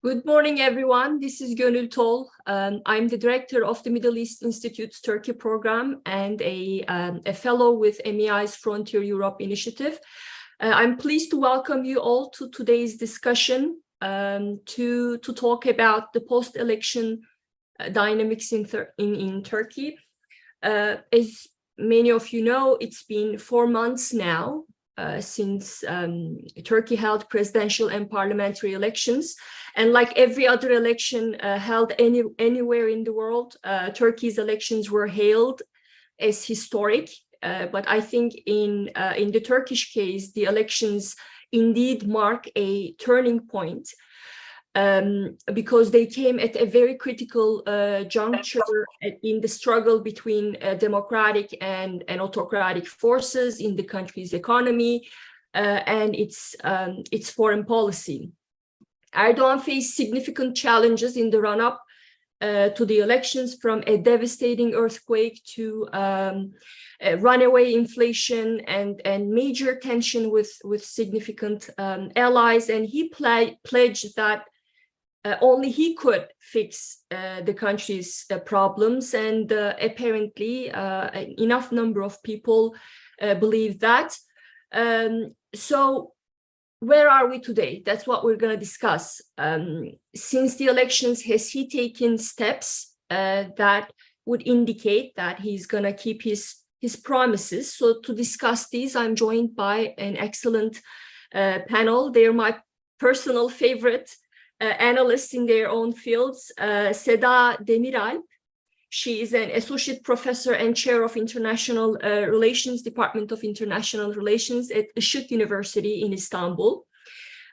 Good morning, everyone. This is Gönül Tol. I'm the director of the Middle East Institute's Turkey program and a fellow with MEI's Frontier Europe initiative. I'm pleased to welcome you all to today's discussion to talk about the post-election dynamics in Turkey. As many of you know, it's been 4 months now since Turkey held presidential and parliamentary elections. And like every other election held anywhere in the world, Turkey's elections were hailed as historic. But I think in the Turkish case, the elections indeed mark a turning point because they came at a very critical juncture in the struggle between democratic and autocratic forces in the country's economy and its foreign policy. Erdogan faced significant challenges in the run-up to the elections, from a devastating earthquake to runaway inflation and major tension with significant allies. And he pledged that only he could fix the country's problems, and apparently enough number of people believe that. So where are we today? That's what we're going to discuss. Since the elections, has he taken steps that would indicate that he's going to keep his promises? So to discuss these, I'm joined by an excellent panel. They're my personal favorite analysts in their own fields. Seda Demiralp. She is an associate professor and chair of international relations, Department of International Relations at Işık University in Istanbul.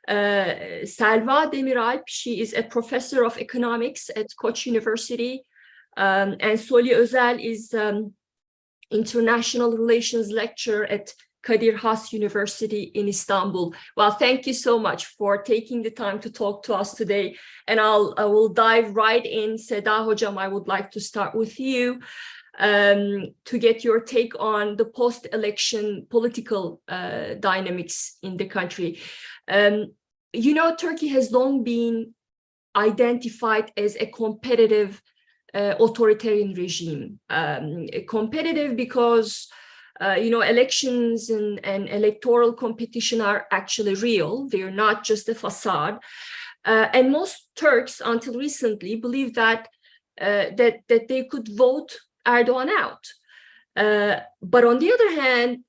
Selva Demiralp, she is a professor of economics at Koç University. And Soli Özel is international relations lecturer at Kadir Has University in Istanbul. Well, thank you so much for taking the time to talk to us today. And I will dive right in. Seda Hocam, I would like to start with you to get your take on the post-election political dynamics in the country. You know, Turkey has long been identified as a competitive authoritarian regime. Competitive because elections and electoral competition are actually real. They're not just a facade. And most Turks, until recently, believed that they could vote Erdogan out. But on the other hand,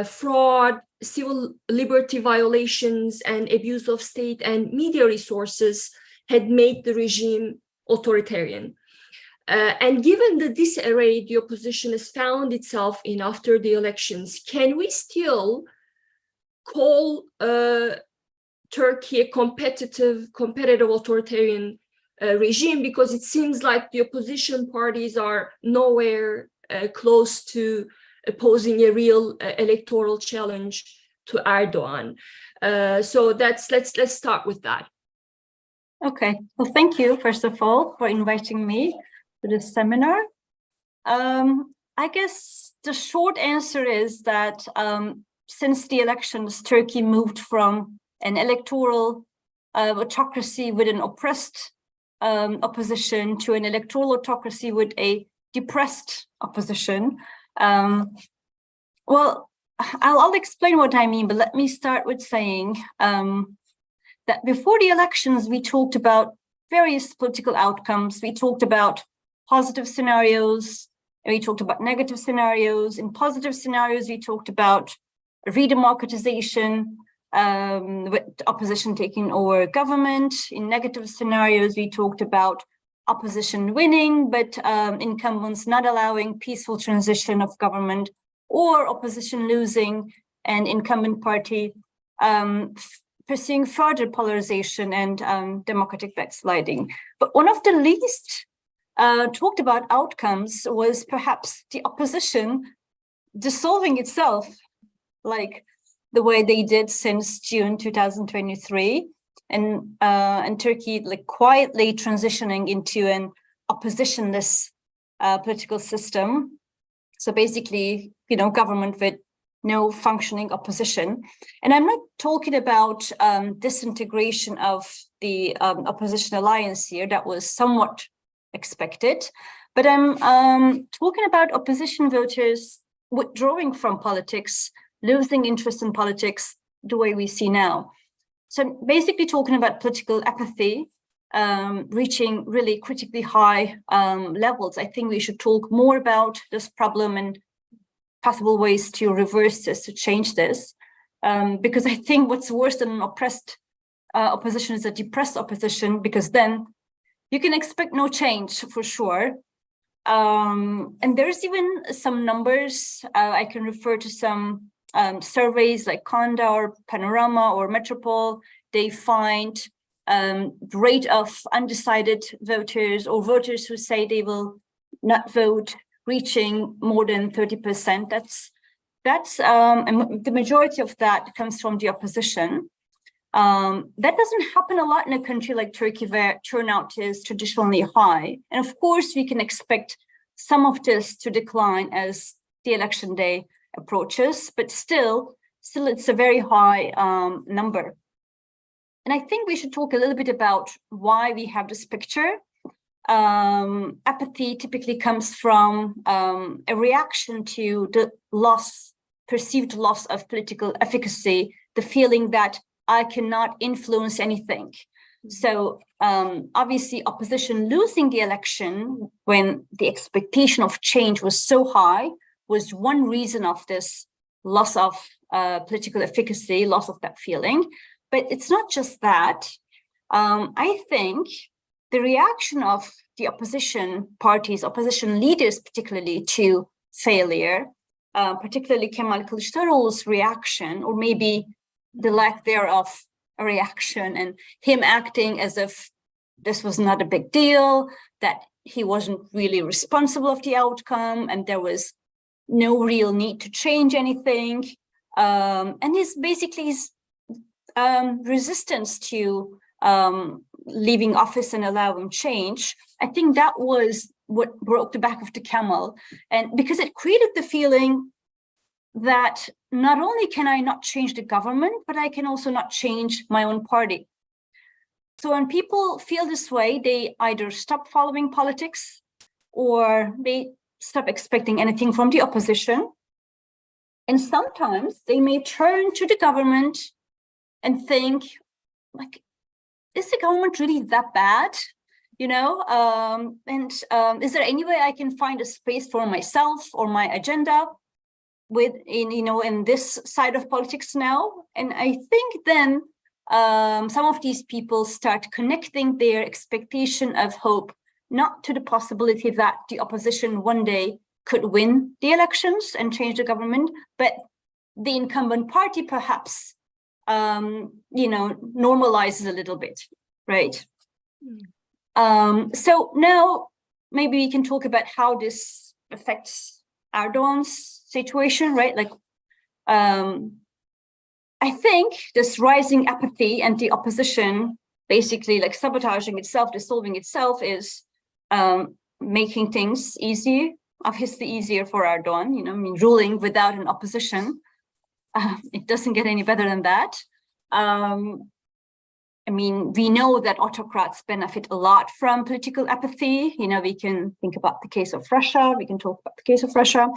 fraud, civil liberty violations, and abuse of state and media resources had made the regime authoritarian. And given the disarray the opposition has found itself in after the elections, can we still call Turkey a competitive authoritarian regime? Because it seems like the opposition parties are nowhere close to posing a real electoral challenge to Erdogan. So let's start with that. Okay. Well, thank you, first of all, for inviting me to this seminar. I guess the short answer is that since the elections, Turkey moved from an electoral autocracy with an oppressed opposition to an electoral autocracy with a depressed opposition. Well, I'll explain what I mean, but let me start with saying that before the elections, we talked about various political outcomes. We talked about positive scenarios, and we talked about negative scenarios. In positive scenarios, we talked about redemocratization, with opposition taking over government. In negative scenarios, we talked about opposition winning, but incumbents not allowing peaceful transition of government, or opposition losing and incumbent party pursuing further polarization and democratic backsliding. But one of the least talked about outcomes was perhaps the opposition dissolving itself, like the way they did since June 2023, and Turkey like quietly transitioning into an oppositionless political system. So basically, government with no functioning opposition. And I'm not talking about disintegration of the opposition alliance here. That was somewhat expected. But I'm talking about opposition voters withdrawing from politics, losing interest in politics the way we see now. So I'm basically talking about political apathy reaching really critically high levels. I think we should talk more about this problem and possible ways to reverse this, to change this, because I think what's worse than an oppressed opposition is a depressed opposition, because then you can expect no change for sure. And there's even some numbers. I can refer to some surveys like Conda or Panorama or Metropole. They find rate of undecided voters or voters who say they will not vote reaching more than 30%. And the majority of that comes from the opposition. That doesn't happen a lot in a country like Turkey, where turnout is traditionally high. And of course, we can expect some of this to decline as the election day approaches, but still it's a very high number. And I think we should talk a little bit about why we have this picture. Apathy typically comes from a reaction to the perceived loss of political efficacy, the feeling that I cannot influence anything. So obviously opposition losing the election when the expectation of change was so high was one reason of this loss of political efficacy, loss of that feeling. But it's not just that. I think the reaction of the opposition parties, opposition leaders particularly, to failure, particularly Kemal Kılıçdaroğlu's reaction, or maybe the lack thereof a reaction, and him acting as if this was not a big deal, that he wasn't really responsible of the outcome, and there was no real need to change anything. And his resistance to leaving office and allowing change, I think that was what broke the back of the camel. And because it created the feeling that not only can I not change the government, but I can also not change my own party. So when people feel this way, they either stop following politics or they stop expecting anything from the opposition. And sometimes they may turn to the government and think, like, is the government really that bad? Is there any way I can find a space for myself or my agenda in this side of politics now? And I think then some of these people start connecting their expectation of hope not to the possibility that the opposition one day could win the elections and change the government, but the incumbent party perhaps normalizes a little bit, right? So now maybe we can talk about how this affects Erdogan's situation, right? Like, I think this rising apathy and the opposition basically like sabotaging itself, dissolving itself, is making things obviously easier for Erdogan. Ruling without an opposition, it doesn't get any better than that. We know that autocrats benefit a lot from political apathy. We can think about the case of Russia. We can talk about the case of Russia.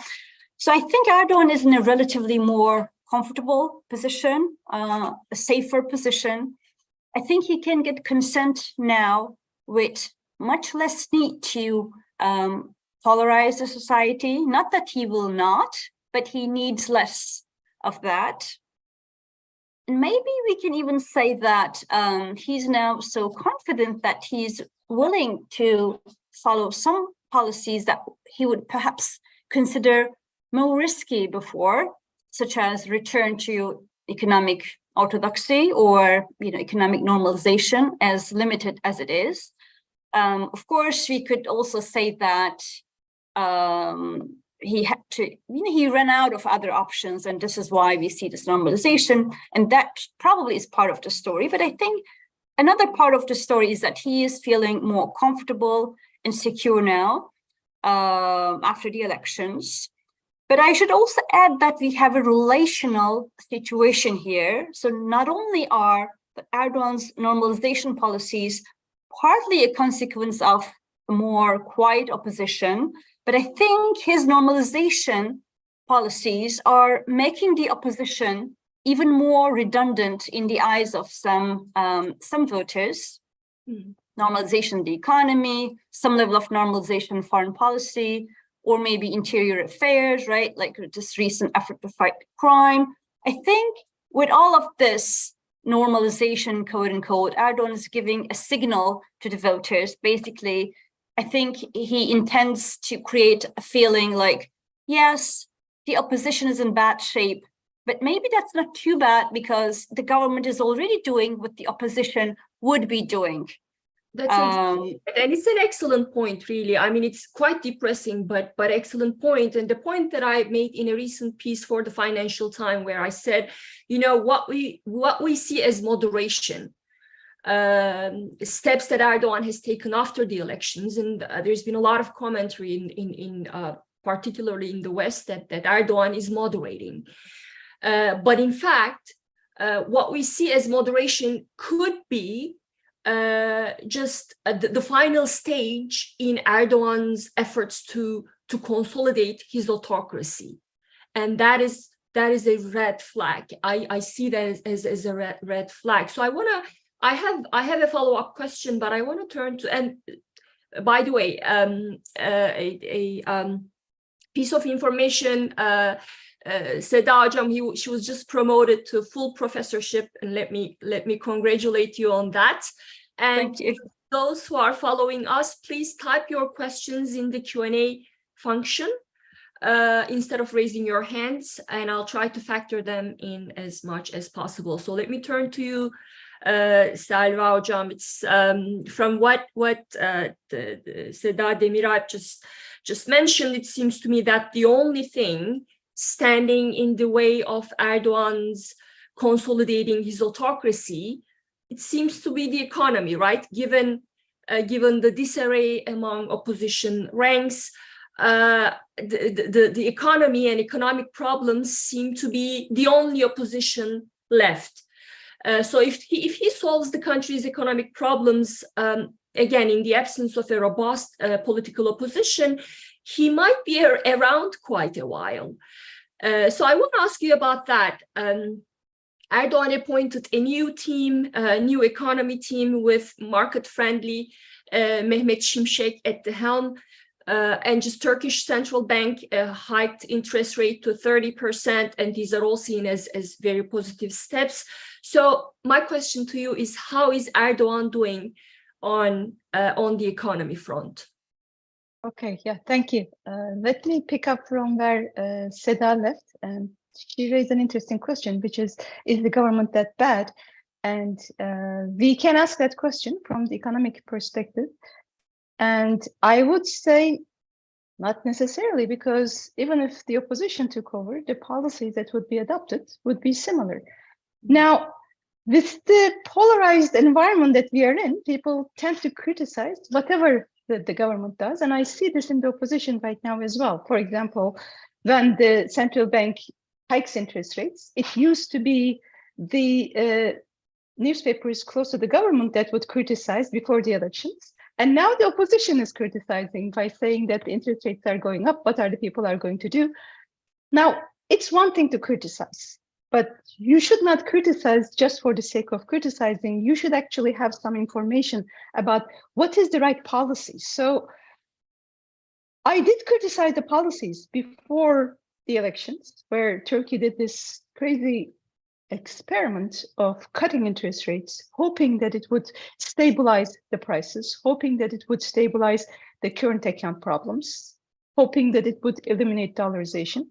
So I think Erdogan is in a relatively more comfortable position, a safer position. I think he can get consent now with much less need to polarize the society. Not that he will not, but he needs less of that. And maybe we can even say that he's now so confident that he's willing to follow some policies that he would perhaps consider more risky before, such as return to economic orthodoxy or economic normalization, as limited as it is. Of course, we could also say that he had to, he ran out of other options, and this is why we see this normalization, and that probably is part of the story. But I think another part of the story is that he is feeling more comfortable and secure now after the elections. But I should also add that we have a relational situation here. So not only are Erdogan's normalization policies partly a consequence of a more quiet opposition, but I think his normalization policies are making the opposition even more redundant in the eyes of some voters. Normalization of the economy, some level of normalization in foreign policy, or maybe interior affairs, right? Like this recent effort to fight crime. I think with all of this normalization, quote unquote, Erdogan is giving a signal to the voters. Basically, I think he intends to create a feeling like, yes, the opposition is in bad shape, but maybe that's not too bad because the government is already doing what the opposition would be doing. That's interesting. And it's an excellent point, really. I mean, it's quite depressing, but excellent point. And the point that I made in a recent piece for the Financial Times, where I said, you know, what we see as moderation, steps that Erdogan has taken after the elections, and there's been a lot of commentary in particularly in the West that Erdogan is moderating. But in fact, what we see as moderation could be just the final stage in Erdogan's efforts to consolidate his autocracy, and that is a red flag. I see that as a red flag. So I have a follow-up question, but I want to turn to, and by the way, a piece of information. Seda Hocam, she was just promoted to full professorship, and let me congratulate you on that. And those who are following us, please type your questions in the Q&A function instead of raising your hands, and I'll try to factor them in as much as possible. So let me turn to you, Selva Hocam. It's from what Seda Demiralp just mentioned. It seems to me that the only thing standing in the way of Erdogan's consolidating his autocracy, it seems to be the economy, right? Given the disarray among opposition ranks, the economy and economic problems seem to be the only opposition left. So if he solves the country's economic problems, again, in the absence of a robust political opposition, he might be around quite a while. So I want to ask you about that. Erdogan appointed a new team, a new economy team with market-friendly Mehmet Şimşek at the helm, and just Turkish Central Bank hiked interest rate to 30%, and these are all seen as very positive steps. So my question to you is, how is Erdogan doing on the economy front? Okay, yeah, thank you. Let me pick up from where Seda left. She raised an interesting question, which is the government that bad? And we can ask that question from the economic perspective. And I would say not necessarily, because even if the opposition took over, the policies that would be adopted would be similar. Now, with the polarized environment that we are in, people tend to criticize whatever the government does. And I see this in the opposition right now as well. For example, when the central bank hikes interest rates, it used to be the newspapers close to the government that would criticize before the elections. And now the opposition is criticizing by saying that the interest rates are going up. What are the people are going to do? Now, it's one thing to criticize, but you should not criticize just for the sake of criticizing. You should actually have some information about what is the right policy. So I did criticize the policies before the elections, where Turkey did this crazy experiment of cutting interest rates, hoping that it would stabilize the prices, hoping that it would stabilize the current account problems, hoping that it would eliminate dollarization.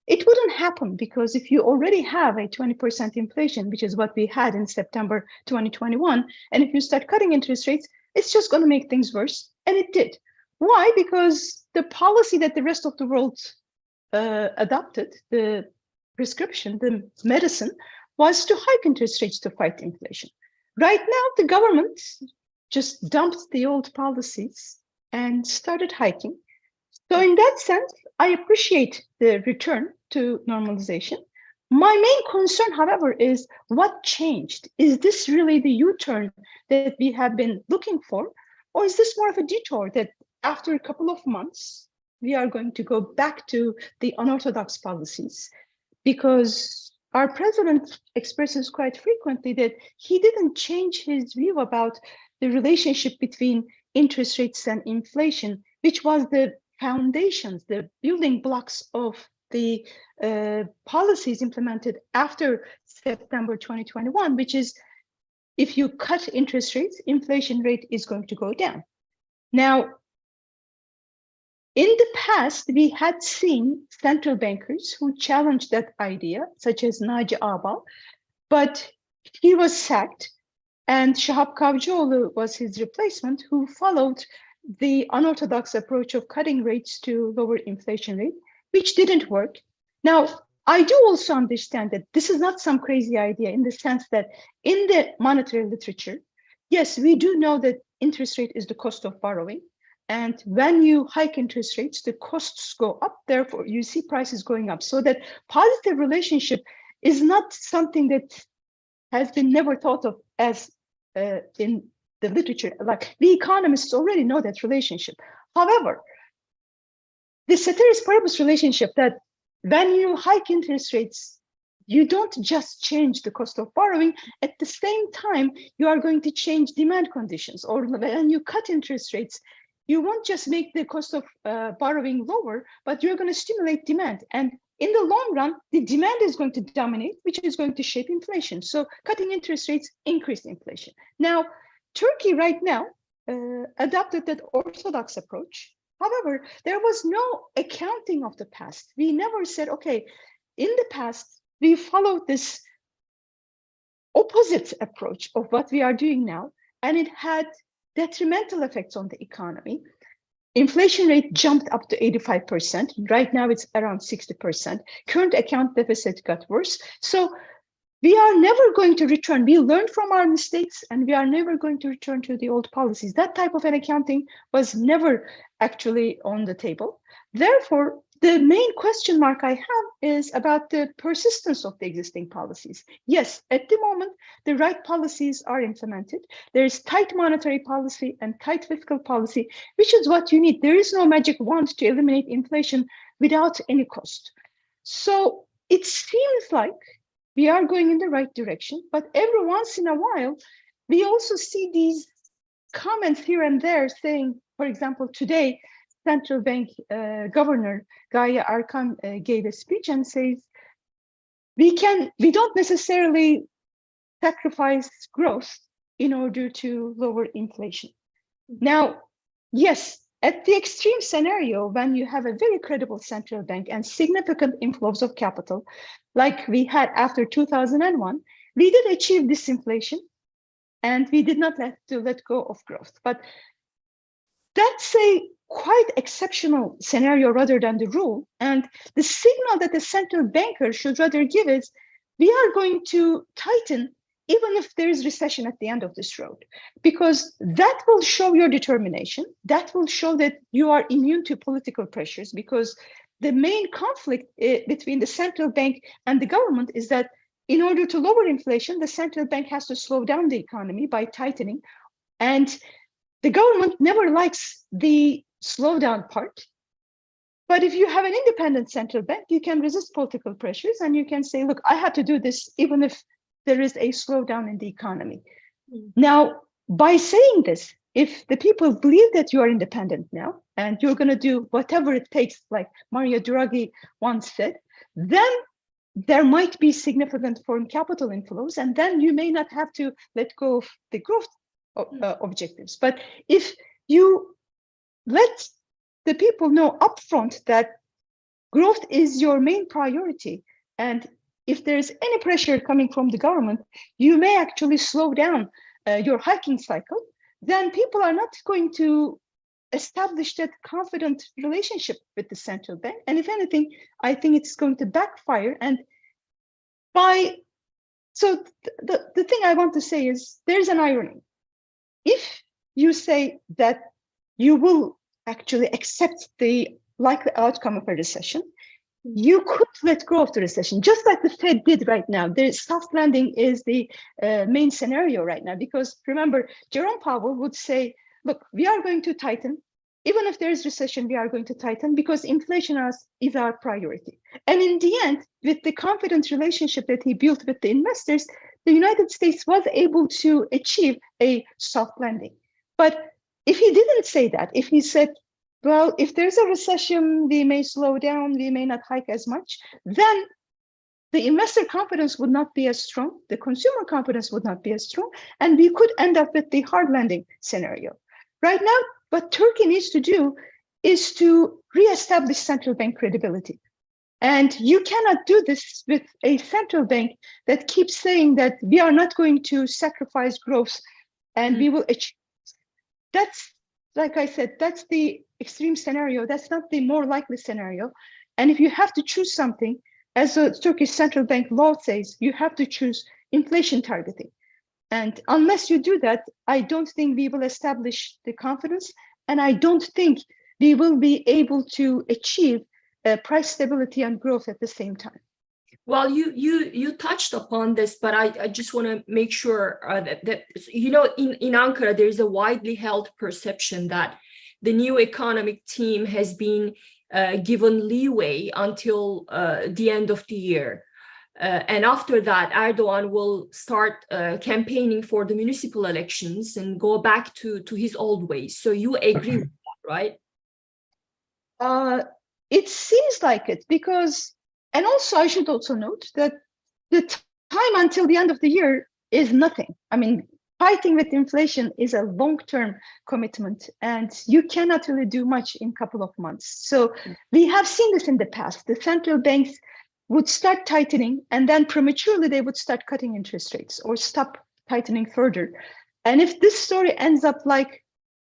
It wouldn't happen, because if you already have a 20% inflation, which is what we had in September 2021, and if you start cutting interest rates, it's just going to make things worse. And it did. Why? Because the policy that the rest of the world adopted, the prescription, the medicine, was to hike interest rates to fight inflation. Right now, the government just dumped the old policies and started hiking. So in that sense, I appreciate the return to normalization. My main concern, however, is what changed? Is this really the U-turn that we have been looking for? Or is this more of a detour that after a couple of months, we are going to go back to the unorthodox policies? Because our president expresses quite frequently that he didn't change his view about the relationship between interest rates and inflation, which was the foundations, the building blocks of the policies implemented after September 2021, which is if you cut interest rates, inflation rate is going to go down. Now, in the past, we had seen central bankers who challenged that idea, such as Naci Ağbal, but he was sacked, and Şahap Kavcıoğlu was his replacement, who followed the unorthodox approach of cutting rates to lower inflation rate, which didn't work. Now, I do also understand that this is not some crazy idea in the sense that in the monetary literature, yes, we do know that interest rate is the cost of borrowing. And when you hike interest rates, the costs go up. Therefore, you see prices going up. So that positive relationship is not something that has been never thought of as in the literature. Like the economists already know that relationship. However, the ceteris paribus relationship that when you hike interest rates, you don't just change the cost of borrowing. At the same time, you are going to change demand conditions. Or when you cut interest rates, you won't just make the cost of borrowing lower, but you're going to stimulate demand. And in the long run, the demand is going to dominate, which is going to shape inflation. So cutting interest rates increase inflation. Now, Turkey right now adopted that orthodox approach. However, there was no accounting of the past. We never said, okay, in the past, we followed this opposite approach of what we are doing now, and it had detrimental effects on the economy. Inflation rate jumped up to 85%. Right now, it's around 60%. Current account deficit got worse. So we are never going to return. We learned from our mistakes, and we are never going to return to the old policies. That type of an accounting was never actually on the table. Therefore, the main question mark I have is about the persistence of the existing policies. Yes, at the moment, the right policies are implemented. There is tight monetary policy and tight fiscal policy, which is what you need. There is no magic wand to eliminate inflation without any cost. So it seems like we are going in the right direction, but every once in a while, we also see these comments here and there saying, for example, today, central bank governor Gaye Erkan gave a speech and says, we don't necessarily sacrifice growth in order to lower inflation. Now, yes, at the extreme scenario, when you have a very credible central bank and significant inflows of capital, like we had after 2001, we did achieve disinflation, and we did not let go of growth. But that's a quite exceptional scenario rather than the rule. And the signal that the central banker should rather give is, we are going to tighten even if there is recession at the end of this road, because that will show your determination. That will show that you are immune to political pressures, because the main conflict between the central bank and the government is that in order to lower inflation, the central bank has to slow down the economy by tightening. And the government never likes the slowdown part. But if you have an independent central bank, you can resist political pressures and you can say, look, I had to do this even if there is a slowdown in the economy. Now, by saying this, if the people believe that you are independent now and you're going to do whatever it takes, like Mario Draghi once said, then there might be significant foreign capital inflows, and then you may not have to let go of the growth objectives. But if you let the people know upfront that growth is your main priority, and if there's any pressure coming from the government, you may actually slow down your hiking cycle, then people are not going to establish that confident relationship with the central bank. And if anything, I think it's going to backfire. And so the thing I want to say is there's an irony. If you say that you will actually accept the likely outcome of a recession, you could let go of the recession, just like the Fed did right now. The soft landing is the main scenario right now, because remember, Jerome Powell would say, look, we are going to tighten. Even if there is recession, we are going to tighten because inflation is our priority. And in the end, with the confident relationship that he built with the investors, the United States was able to achieve a soft landing. But if he didn't say that, if he said, well, if there's a recession, we may slow down, we may not hike as much, then the investor confidence would not be as strong, the consumer confidence would not be as strong, and we could end up with the hard landing scenario. Right now, what Turkey needs to do is to reestablish central bank credibility. And you cannot do this with a central bank that keeps saying that we are not going to sacrifice growth and we will achieve. That's, like I said, that's the extreme scenario. That's not the more likely scenario. And if you have to choose something, as the Turkish central bank law says, you have to choose inflation targeting. And unless you do that, I don't think we will establish the confidence. And I don't think we will be able to achieve price stability and growth at the same time. Well, you touched upon this, but I just want to make sure that you know, in Ankara, there is a widely held perception that the new economic team has been given leeway until the end of the year. And after that, Erdogan will start campaigning for the municipal elections and go back to his old ways. So you agree with that, right? It seems like it, because, and also I should also note that the time until the end of the year is nothing. I mean, fighting with inflation is a long-term commitment, and you cannot really do much in a couple of months. So we have seen this in the past. The central banks would start tightening, and then prematurely they would start cutting interest rates or stop tightening further. And if this story ends up like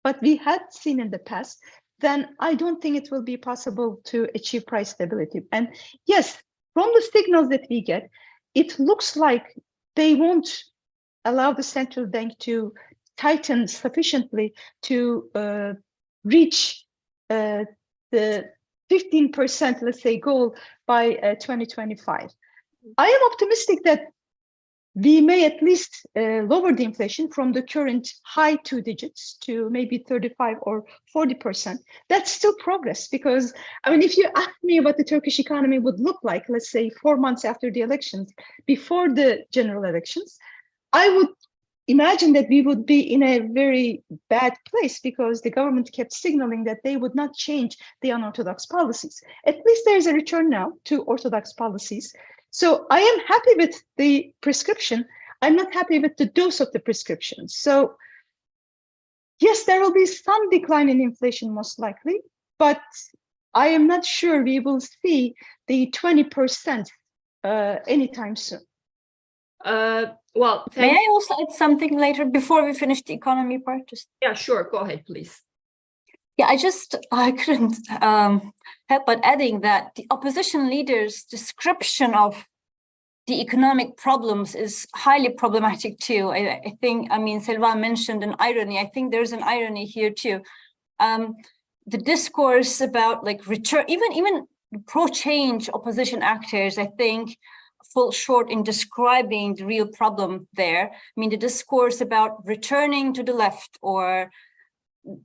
what we had seen in the past, then I don't think it will be possible to achieve price stability. And yes, from the signals that we get, it looks like they won't allow the central bank to tighten sufficiently to reach the 15%, let's say, goal by 2025. I am optimistic that we may at least lower the inflation from the current high 2 digits to maybe 35 or 40%. That's still progress, because, I mean, if you ask me what the Turkish economy would look like, let's say 4 months after the elections, before the general elections, I would imagine that we would be in a very bad place, because the government kept signaling that they would not change the unorthodox policies. At least there's a return now to orthodox policies. So I am happy with the prescription. I'm not happy with the dose of the prescription. So yes, there will be some decline in inflation most likely, but I am not sure we will see the 20% anytime soon. Well, may I also add something later before we finish the economy part? Yeah, sure. Go ahead, please. Yeah, I couldn't help but adding that the opposition leaders' description of the economic problems is highly problematic too. I think, I mean, Selva mentioned an irony. I think there's an irony here too. The discourse about like return, even pro-change opposition actors, I think, fall short in describing the real problem there. I mean, the discourse about returning to the left, or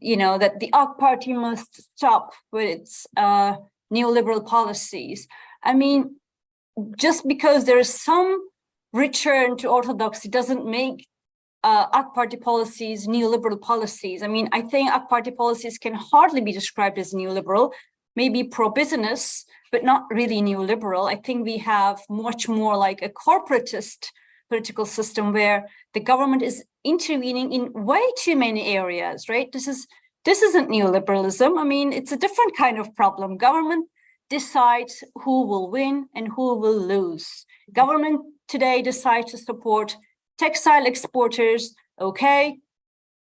you know, that the AK Party must stop with its neoliberal policies. I mean, just because there is some return to orthodoxy doesn't make AK Party policies neoliberal policies. I mean, I think AK Party policies can hardly be described as neoliberal, maybe pro-business, but not really neoliberal. I think we have much more like a corporatist political system where the government is intervening in way too many areas, right? This isn't neoliberalism. I mean, it's a different kind of problem. Government decides who will win and who will lose. Government today decides to support textile exporters. Okay,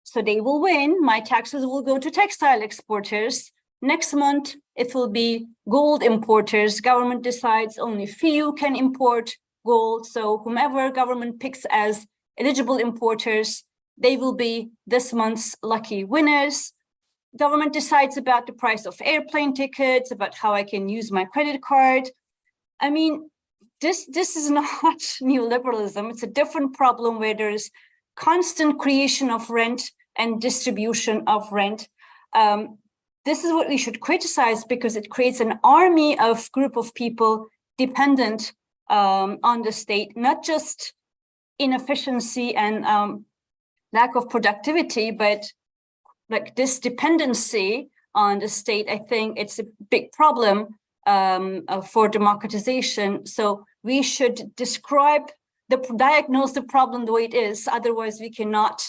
so they will win. My taxes will go to textile exporters. Next month, it will be gold importers. Government decides only few can import gold. So whomever government picks as eligible importers, they will be this month's lucky winners. government decides about the price of airplane tickets, about how I can use my credit card. I mean, this is not neoliberalism. It's a different problem where there's constant creation of rent and distribution of rent. This is what we should criticize because it creates an army of group of people dependent on the state, not just inefficiency and lack of productivity, but like this dependency on the state. I think it's a big problem for democratization. So we should diagnose the problem the way it is. Otherwise, we cannot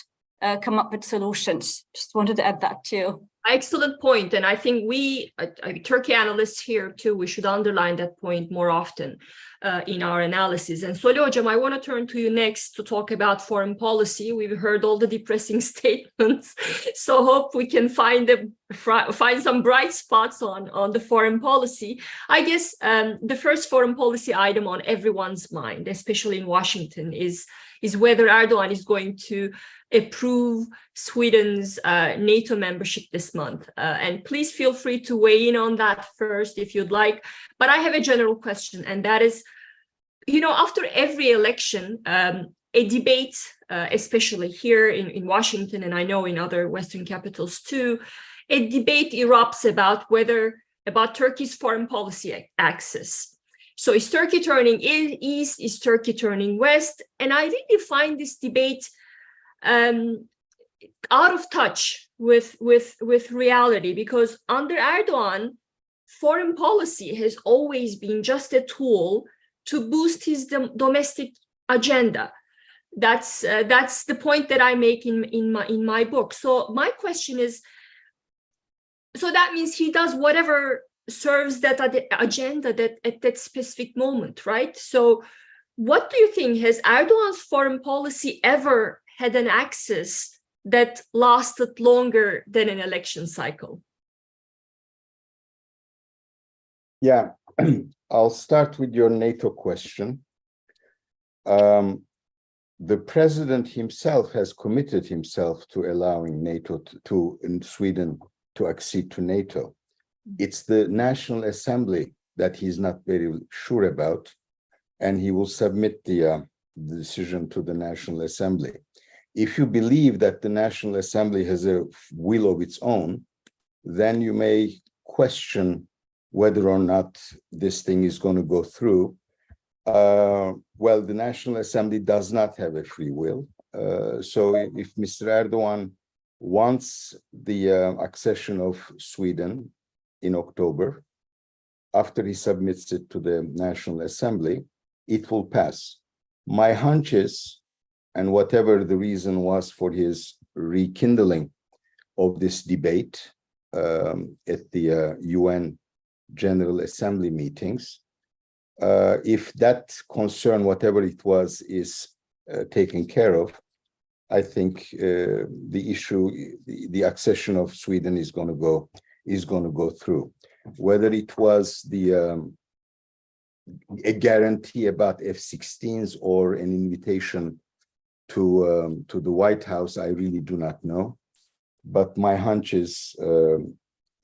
come up with solutions. Just wanted to add that too. Excellent point. And I think we, Turkey analysts here too, we should underline that point more often in our analysis. And Solih Hocam, I want to turn to you next to talk about foreign policy. We've heard all the depressing statements. So hope we can find some bright spots on the foreign policy. I guess the first foreign policy item on everyone's mind, especially in Washington, is whether Erdogan is going to approve Sweden's NATO membership this month. And please feel free to weigh in on that first if you'd like. But I have a general question, and that is, after every election, a debate, especially here in Washington, and I know in other Western capitals too, a debate erupts about Turkey's foreign policy axis. So is Turkey turning east? Is Turkey turning west? And I really find this debate out of touch with reality, because under Erdogan, foreign policy has always been just a tool to boost his domestic agenda. That's the point that I make in my book. So my question is, so that means he does whatever serves that agenda that at that specific moment, right? So what do you think? Has Erdogan's foreign policy ever had an axis that lasted longer than an election cycle? Yeah, I'll start with your NATO question. The president himself has committed himself to allowing NATO in Sweden to accede to NATO. It's the National Assembly that he's not very sure about, and he will submit the decision to the National Assembly. If you believe that the National Assembly has a will of its own, then you may question whether or not this thing is going to go through. Well, the National Assembly does not have a free will. So if Mr. Erdogan wants the accession of Sweden in October, after he submits it to the National Assembly, it will pass. My hunch is, and whatever the reason was for his rekindling of this debate at the UN General Assembly meetings, if that concern, whatever it was, is taken care of, I think the issue, the accession of Sweden is going to go through. Whether it was a guarantee about F-16s or an invitation to the White House, I really do not know. But my hunch is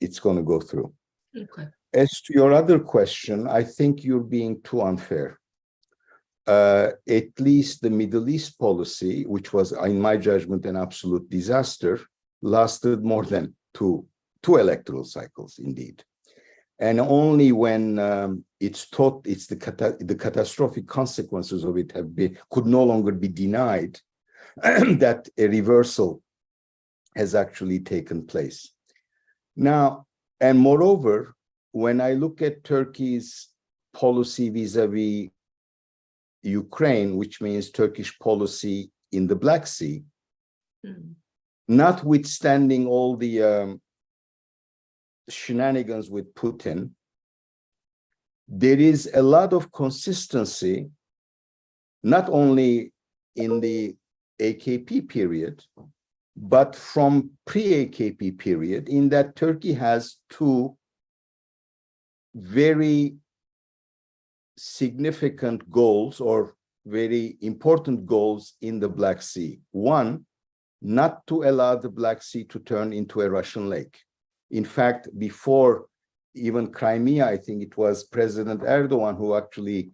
it's going to go through. Okay. As to your other question, I think you're being too unfair. At least the Middle East policy, which was, in my judgment, an absolute disaster, lasted more than two electoral cycles, indeed. And only when it's the catastrophic consequences of it could no longer be denied, that a reversal has actually taken place. Now, and moreover, when I look at Turkey's policy vis-a-vis Ukraine, which means Turkish policy in the Black Sea, notwithstanding all the shenanigans with Putin, there is a lot of consistency, not only in the AKP period, but from pre-AKP period, in that Turkey has two very significant goals or very important goals in the Black Sea. One, not to allow the Black Sea to turn into a Russian lake. In fact, before even Crimea, I think it was President Erdogan who actually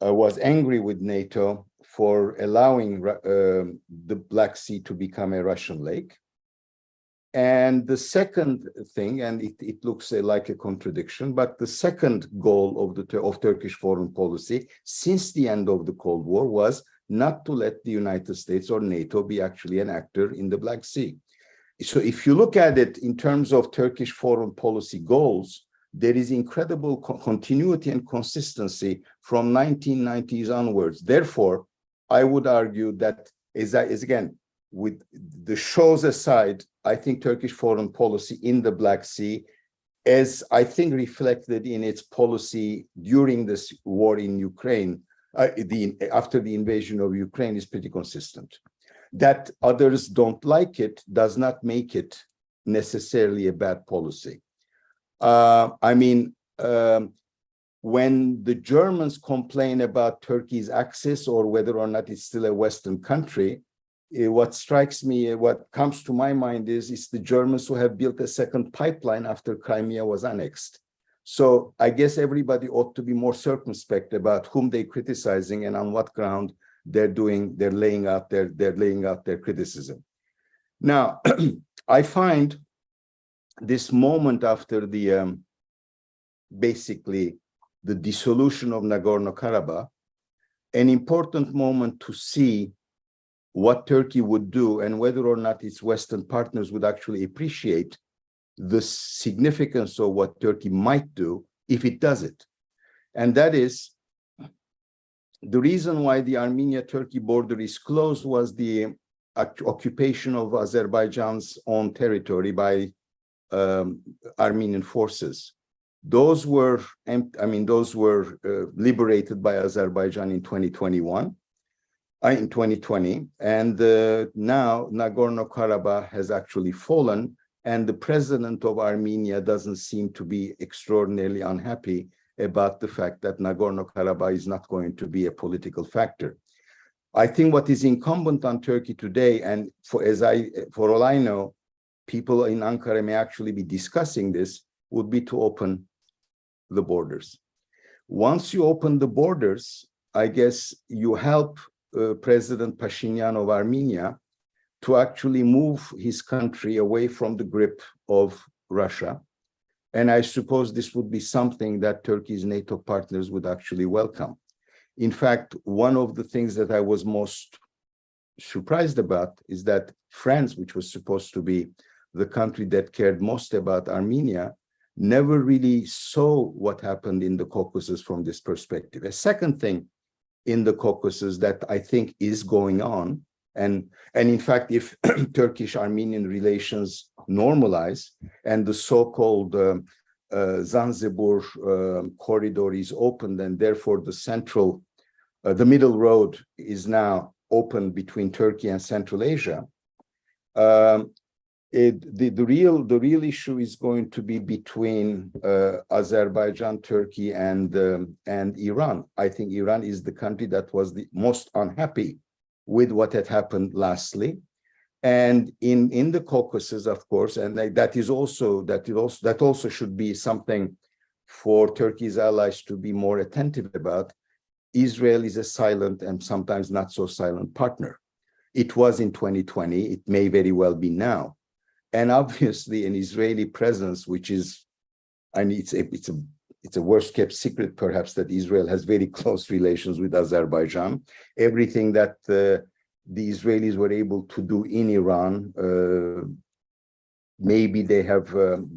was angry with NATO for allowing the Black Sea to become a Russian lake. And the second thing, and it looks like a contradiction, but the second goal of Turkish foreign policy since the end of the Cold War was not to let the United States or NATO be actually an actor in the Black Sea. So if you look at it in terms of Turkish foreign policy goals, there is incredible continuity and consistency from 1990s onwards. Therefore, I would argue that is again, with the shows aside, I think Turkish foreign policy in the Black Sea, as I think reflected in its policy during this war in Ukraine, after the invasion of Ukraine, is pretty consistent. That others don't like it does not make it necessarily a bad policy. When the Germans complain about Turkey's access or whether or not it's still a Western country, what strikes me, what comes to my mind is the Germans who have built a second pipeline after Crimea was annexed. So I guess everybody ought to be more circumspect about whom they're criticizing and on what ground they're laying out their criticism. Now, I find this moment after the basically the dissolution of Nagorno-Karabakh an important moment to see what Turkey would do and whether or not its Western partners would actually appreciate the significance of what Turkey might do if it does it. And that is, the reason why the Armenia-Turkey border is closed was the occupation of Azerbaijan's own territory by Armenian forces. Those were liberated by Azerbaijan in 2020, and now Nagorno-Karabakh has actually fallen, and the president of Armenia doesn't seem to be extraordinarily unhappy about the fact that Nagorno-Karabakh is not going to be a political factor. I think what is incumbent on Turkey today, and for all I know, people in Ankara may actually be discussing this, would be to open the borders. Once you open the borders, I guess you help President Pashinyan of Armenia to actually move his country away from the grip of Russia. And I suppose this would be something that Turkey's NATO partners would actually welcome. In fact, one of the things that I was most surprised about is that France, which was supposed to be the country that cared most about Armenia, never really saw what happened in the Caucasus from this perspective. A second thing in the Caucasus that I think is going on, and in fact, if Turkish-Armenian relations normalize and the so-called Zanzibar corridor is opened, and therefore the middle road is now open between Turkey and Central Asia, the real issue is going to be between Azerbaijan, Turkey, and Iran. I think Iran is the country that was the most unhappy with what had happened lastly, and in the Caucasus, of course, and that also should be something for Turkey's allies to be more attentive about. Israel is a silent and sometimes not so silent partner. It was in 2020. It may very well be now. And obviously an Israeli presence, which is, and it's a worst kept secret perhaps, that Israel has very close relations with Azerbaijan. Everything that the Israelis were able to do in Iran, maybe they have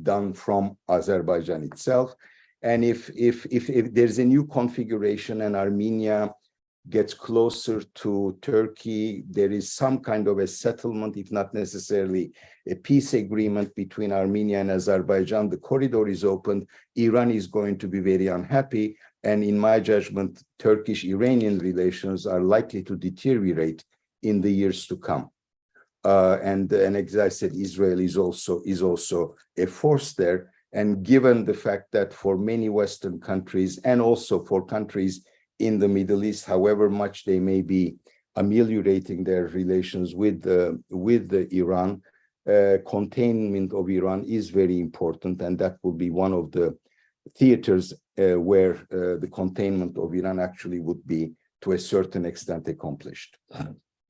done from Azerbaijan itself. And if there's a new configuration and Armenia gets closer to Turkey, there is some kind of a settlement, if not necessarily a peace agreement between Armenia and Azerbaijan, the corridor is opened, Iran is going to be very unhappy. And in my judgment, Turkish-Iranian relations are likely to deteriorate in the years to come. And as I said, Israel is also a force there. And given the fact that for many Western countries and also for countries in the Middle East, however much they may be ameliorating their relations with Iran, containment of Iran is very important, and that will be one of the theaters where the containment of Iran actually would be to a certain extent accomplished.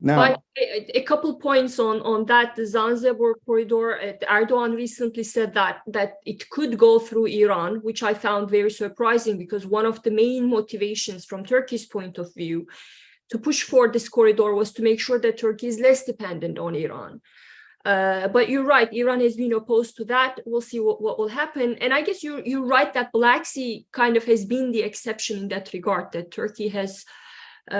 Now, a couple points on that. The Zanzibar corridor, Erdogan recently said that it could go through Iran, which I found very surprising, because one of the main motivations from Turkey's point of view to push for this corridor was to make sure that Turkey is less dependent on Iran. But you're right, Iran has been opposed to that. We'll see what will happen. And I guess you're right that Black Sea kind of has been the exception in that regard, that Turkey has from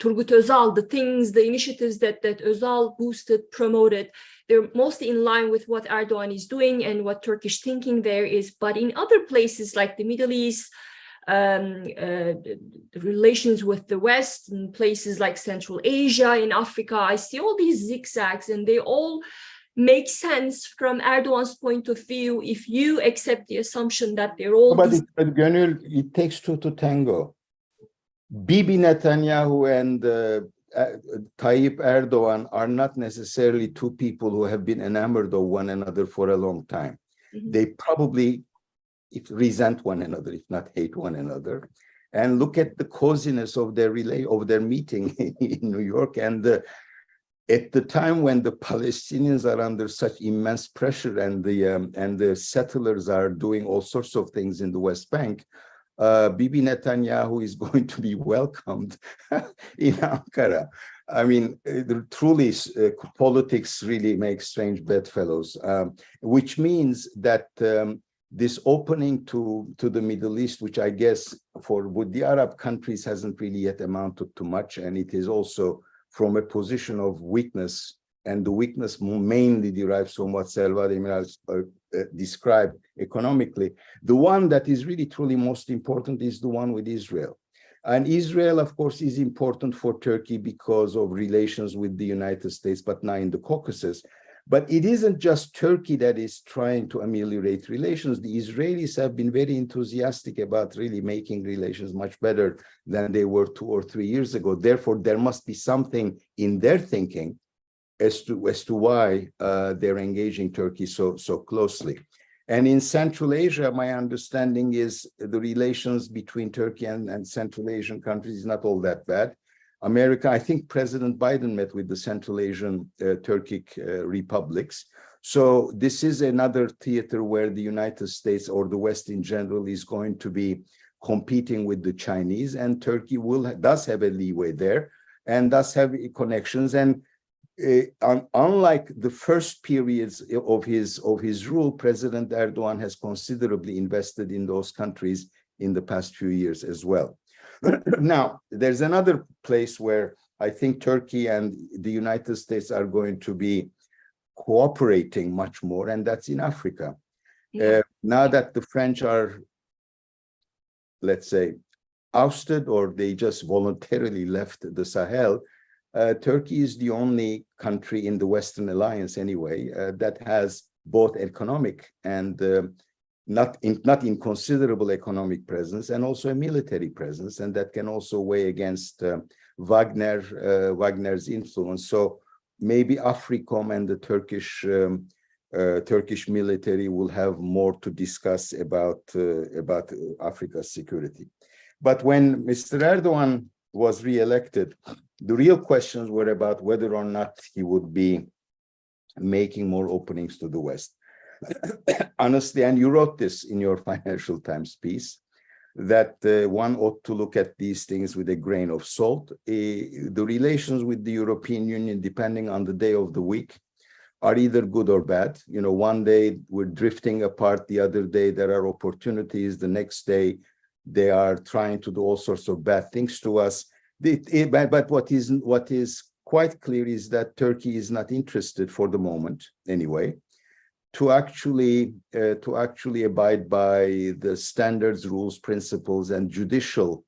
Turgut Özal, the initiatives that Özal boosted, promoted, they're mostly in line with what Erdogan is doing and what Turkish thinking there is. But in other places like the Middle East, the relations with the West, in places like Central Asia, in Africa, I see all these zigzags, and they all make sense from Erdogan's point of view if you accept the assumption that they're all. But Gönül, it takes two to tango. Bibi Netanyahu and Tayyip Erdogan are not necessarily two people who have been enamored of one another for a long time. Mm-hmm. They probably resent one another, if not hate one another. And look at the coziness of their meeting in New York, and at the time when the Palestinians are under such immense pressure and the settlers are doing all sorts of things in the West Bank, Bibi Netanyahu is going to be welcomed in Ankara. I mean, truly, politics really makes strange bedfellows, which means that this opening to the Middle East, which I guess with the Arab countries hasn't really yet amounted to much, and it is also from a position of weakness, and the weakness mainly derives from what Selva Demirel described economically. The one that is really truly most important is the one with Israel. And Israel, of course, is important for Turkey because of relations with the United States, but now in the Caucasus. But it isn't just Turkey that is trying to ameliorate relations. The Israelis have been very enthusiastic about really making relations much better than they were 2 or 3 years ago. Therefore, there must be something in their thinking as to why they're engaging Turkey so closely. And in Central Asia, my understanding is the relations between Turkey and Central Asian countries is not all that bad. America, I think President Biden met with the Central Asian Turkic republics. So this is another theater where the United States or the West in general is going to be competing with the Chinese, and Turkey does have a leeway there and does have connections. And unlike the first periods of his rule, President Erdogan has considerably invested in those countries in the past few years as well. Now, there's another place where I think Turkey and the United States are going to be cooperating much more, and that's in Africa. Yeah. Now that the French are, let's say, ousted, or they just voluntarily left the Sahel, Turkey is the only country in the Western Alliance anyway that has both economic and not inconsiderable economic presence, and also a military presence, and that can also weigh against Wagner's influence. So maybe AFRICOM and the Turkish military will have more to discuss about Africa's security. But when Mr. Erdogan was re-elected, the real questions were about whether or not he would be making more openings to the West. Honestly, and you wrote this in your Financial Times piece, that one ought to look at these things with a grain of salt. The relations with the European Union, depending on the day of the week, are either good or bad. You know, one day we're drifting apart, the other day there are opportunities, the next day they are trying to do all sorts of bad things to us. But what is quite clear is that Turkey is not interested for the moment, anyway, to actually abide by the standards, rules, principles, and judicial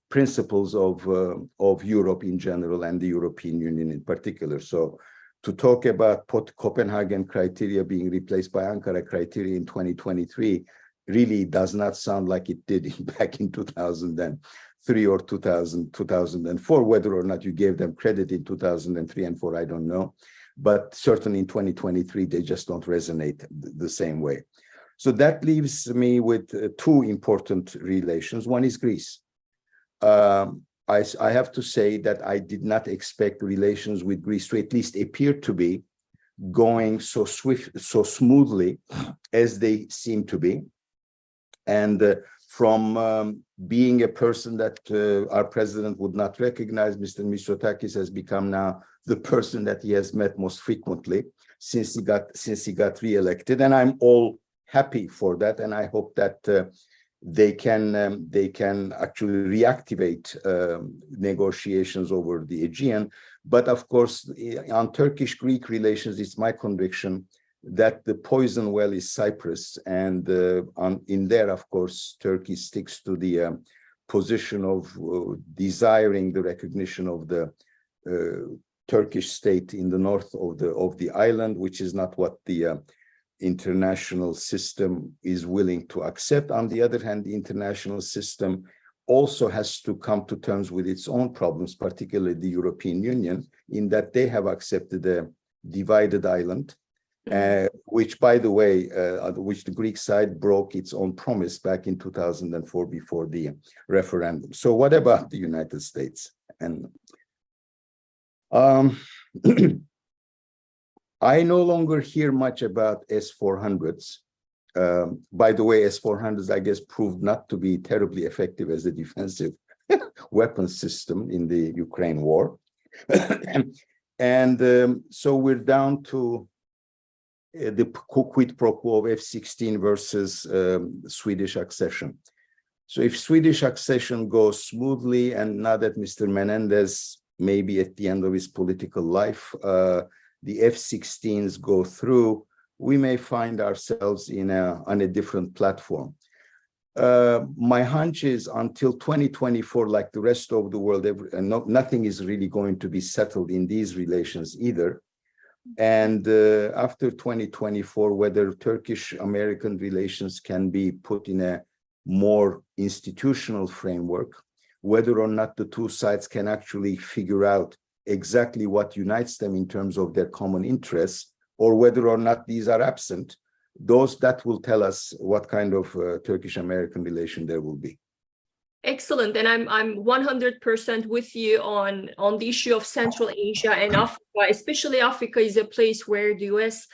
principles of Europe in general and the European Union in particular. So to talk about Copenhagen criteria being replaced by Ankara criteria in 2023 really does not sound like it did back in 2013 2003 or 2004. Whether or not you gave them credit in 2003 and 4, I don't know. But certainly in 2023, they just don't resonate the same way. So that leaves me with two important relations. One is Greece. I have to say that I did not expect relations with Greece to at least appear to be going so smoothly as they seem to be. And from being a person that our president would not recognize, Mr. Mitsotakis has become now the person that he has met most frequently since he got re-elected, and I'm all happy for that. And I hope that they can actually reactivate negotiations over the Aegean. But of course, on Turkish-Greek relations, it's my conviction that the poison well is Cyprus, and in there, of course, Turkey sticks to the position of desiring the recognition of the Turkish state in the north of the island, which is not what the international system is willing to accept. On the other hand, the international system also has to come to terms with its own problems, particularly the European Union, in that they have accepted a divided island, which, by the way, which the Greek side broke its own promise back in 2004 before the referendum. So what about the United States? And I no longer hear much about S-400s. By the way, S-400s, I guess, proved not to be terribly effective as a defensive weapon system in the Ukraine war. And so we're down to the quid pro quo of F-16 versus Swedish accession. So if Swedish accession goes smoothly, and now that Mr. Menendez may be at the end of his political life, the F-16s go through, we may find ourselves on a different platform. My hunch is until 2024, like the rest of the world, nothing is really going to be settled in these relations either. And after 2024, whether Turkish-American relations can be put in a more institutional framework, whether or not the two sides can actually figure out exactly what unites them in terms of their common interests, or whether or not these are absent, that will tell us what kind of Turkish-American relation there will be. Excellent, and I'm 100% with you on the issue of Central Asia and Africa. Especially Africa is a place where the US,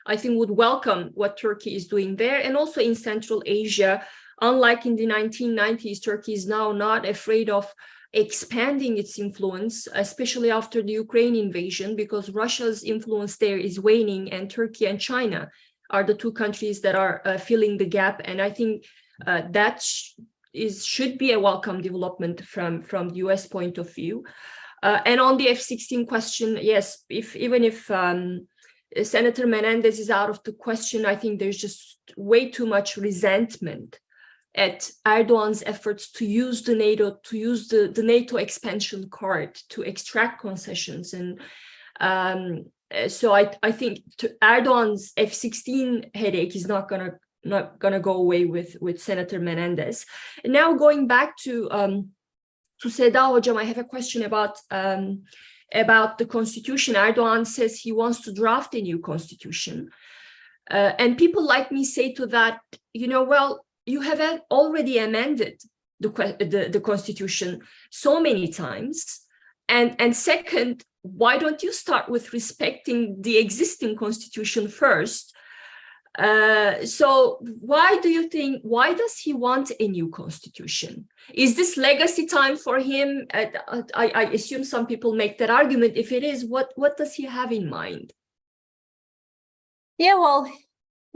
I think, would welcome what Turkey is doing there, and also in Central Asia. Unlike in the 1990s, Turkey is now not afraid of expanding its influence, especially after the Ukraine invasion, because Russia's influence there is waning, and Turkey and China are the two countries that are filling the gap. And I think that should be a welcome development from the US point of view. And on the F-16 question, yes, even if Senator Menendez is out of the question, I think there's just way too much resentment at Erdogan's efforts to use the NATO expansion card to extract concessions. And so I think Erdogan's F-16 headache is not gonna go away with Senator Menendez. And now going back to Seda Hocam, I have a question about the constitution. Erdogan says he wants to draft a new constitution, and people like me say to that, well, you have already amended the constitution so many times, and second, why don't you start with respecting the existing constitution first? So why does he want a new constitution? Is this legacy time for him? I assume some people make that argument. If it is, what does he have in mind?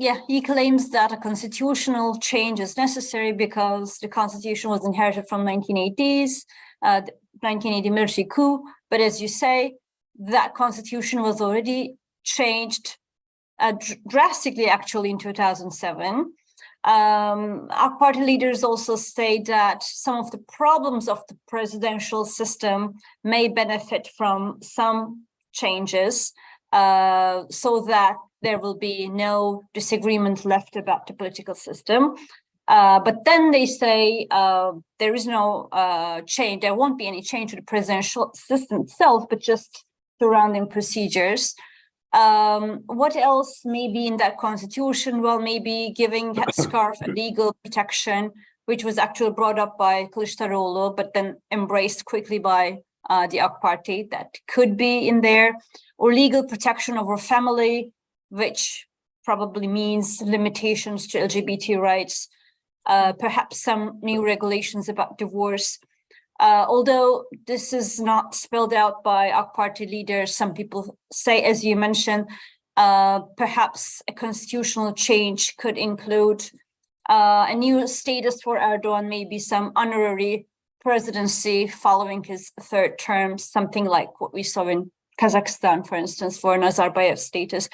Yeah, he claims that a constitutional change is necessary because the constitution was inherited from 1980s, the 1980 military coup. But as you say, that constitution was already changed drastically, actually, in 2007. Our party leaders also say that some of the problems of the presidential system may benefit from some changes, so that there will be no disagreement left about the political system. But then they say there is no change, there won't be any change to the presidential system itself, but just surrounding procedures. What else may be in that constitution? Well, maybe giving headscarf a legal protection, which was actually brought up by Kılıçdaroğlu, but then embraced quickly by the AK Party. That could be in there, or legal protection over family, which probably means limitations to LGBT rights, perhaps some new regulations about divorce. Although this is not spelled out by AK Party leaders, some people say, as you mentioned, perhaps a constitutional change could include a new status for Erdogan, maybe some honorary presidency following his third term, something like what we saw in Kazakhstan, for instance, for Nazarbayev status.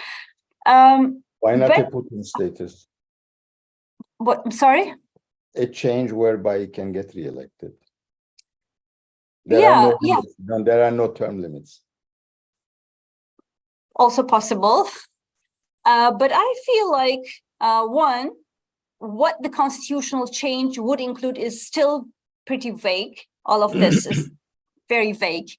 Why not a but- Putin status? What? I'm sorry? A change whereby he can get reelected. Yeah. There are no term limits. Also possible. But I feel like, one, what the constitutional change would include is still pretty vague. All of this is very vague.